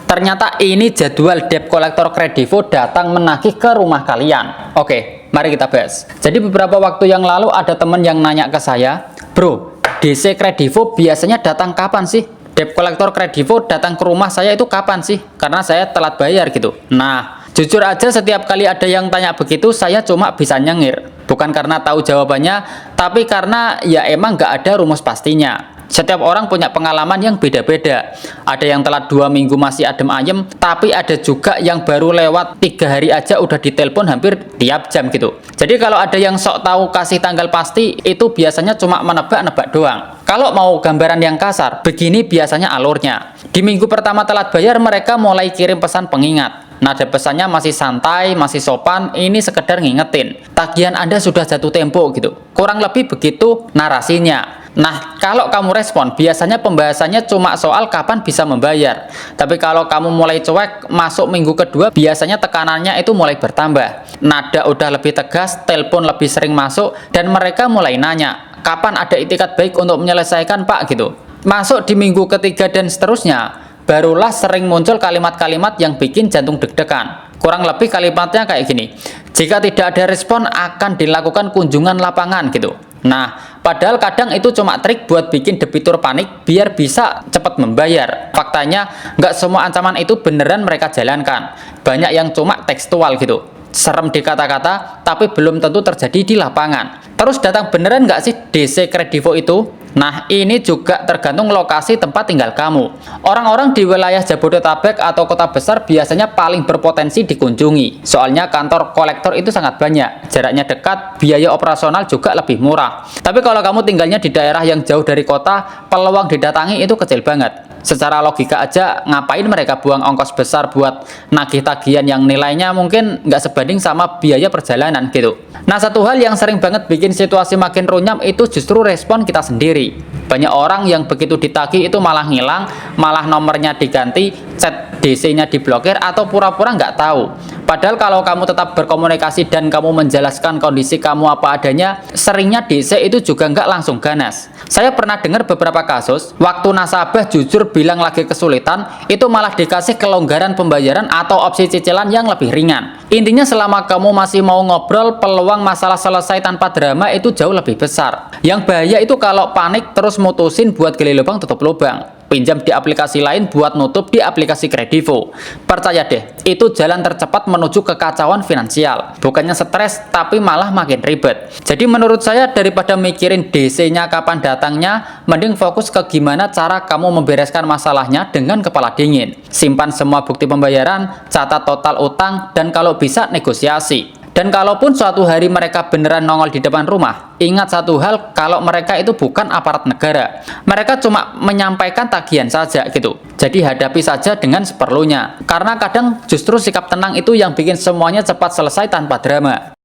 Ternyata ini jadwal debt collector Kredivo datang menagih ke rumah kalian. Oke, mari kita bahas. Jadi beberapa waktu yang lalu ada teman yang nanya ke saya, "Bro, DC Kredivo biasanya datang kapan sih? Debt collector Kredivo datang ke rumah saya itu kapan sih? Karena saya telat bayar gitu." Nah, jujur aja setiap kali ada yang tanya begitu, saya cuma bisa nyengir. Bukan karena tahu jawabannya, tapi karena ya emang nggak ada rumus pastinya. Setiap orang punya pengalaman yang beda-beda. Ada yang telat 2 minggu masih adem ayem, tapi ada juga yang baru lewat 3 hari aja udah ditelepon hampir tiap jam gitu. Jadi kalau ada yang sok tahu kasih tanggal pasti, itu biasanya cuma menebak-nebak doang. Kalau mau gambaran yang kasar, begini biasanya alurnya. Di minggu pertama telat bayar, mereka mulai kirim pesan pengingat. Nada pesannya masih santai, masih sopan, ini sekedar ngingetin. Tagihan Anda sudah jatuh tempo gitu. Kurang lebih begitu narasinya. Nah, kalau kamu respon, biasanya pembahasannya cuma soal kapan bisa membayar. Tapi kalau kamu mulai cuek, masuk minggu kedua, biasanya tekanannya itu mulai bertambah. Nada udah lebih tegas, telepon lebih sering masuk, dan mereka mulai nanya, kapan ada itikat baik untuk menyelesaikan Pak gitu. Masuk di minggu ketiga dan seterusnya, barulah sering muncul kalimat-kalimat yang bikin jantung deg-degan. Kurang lebih kalimatnya kayak gini, jika tidak ada respon akan dilakukan kunjungan lapangan gitu. Nah, padahal kadang itu cuma trik buat bikin debitur panik biar bisa cepat membayar. Faktanya, nggak semua ancaman itu beneran mereka jalankan. Banyak yang cuma tekstual gitu. Serem di kata-kata, tapi belum tentu terjadi di lapangan. Terus datang beneran nggak sih DC Kredivo itu? Nah, ini juga tergantung lokasi tempat tinggal kamu. Orang-orang di wilayah Jabodetabek atau kota besar biasanya paling berpotensi dikunjungi. Soalnya kantor kolektor itu sangat banyak. Jaraknya dekat, biaya operasional juga lebih murah. Tapi kalau kamu tinggalnya di daerah yang jauh dari kota, peluang didatangi itu kecil banget. Secara logika aja, ngapain mereka buang ongkos besar buat nagih tagihan yang nilainya mungkin nggak sebanding sama biaya perjalanan gitu. Nah, satu hal yang sering banget bikin situasi makin runyam itu justru respon kita sendiri. Banyak orang yang begitu ditagih itu malah ngilang, malah nomornya diganti, chat DC-nya diblokir, atau pura-pura nggak tahu. Padahal kalau kamu tetap berkomunikasi dan kamu menjelaskan kondisi kamu apa adanya, seringnya DC itu juga nggak langsung ganas. Saya pernah dengar beberapa kasus, waktu nasabah jujur bilang lagi kesulitan, itu malah dikasih kelonggaran pembayaran atau opsi cicilan yang lebih ringan. Intinya selama kamu masih mau ngobrol, peluang masalah selesai tanpa drama itu jauh lebih besar. Yang bahaya itu kalau panik terus mutusin buat gali lubang tutup lubang. Pinjam di aplikasi lain buat nutup di aplikasi Kredivo. Percaya deh, itu jalan tercepat menuju kekacauan finansial. Bukannya stres, tapi malah makin ribet. Jadi menurut saya daripada mikirin DC-nya kapan datangnya, mending fokus ke gimana cara kamu membereskan masalahnya dengan kepala dingin. Simpan semua bukti pembayaran, catat total utang, dan kalau bisa negosiasi. Dan kalaupun suatu hari mereka beneran nongol di depan rumah, ingat satu hal, kalau mereka itu bukan aparat negara. Mereka cuma menyampaikan tagihan saja gitu. Jadi hadapi saja dengan seperlunya. Karena kadang justru sikap tenang itu yang bikin semuanya cepat selesai tanpa drama.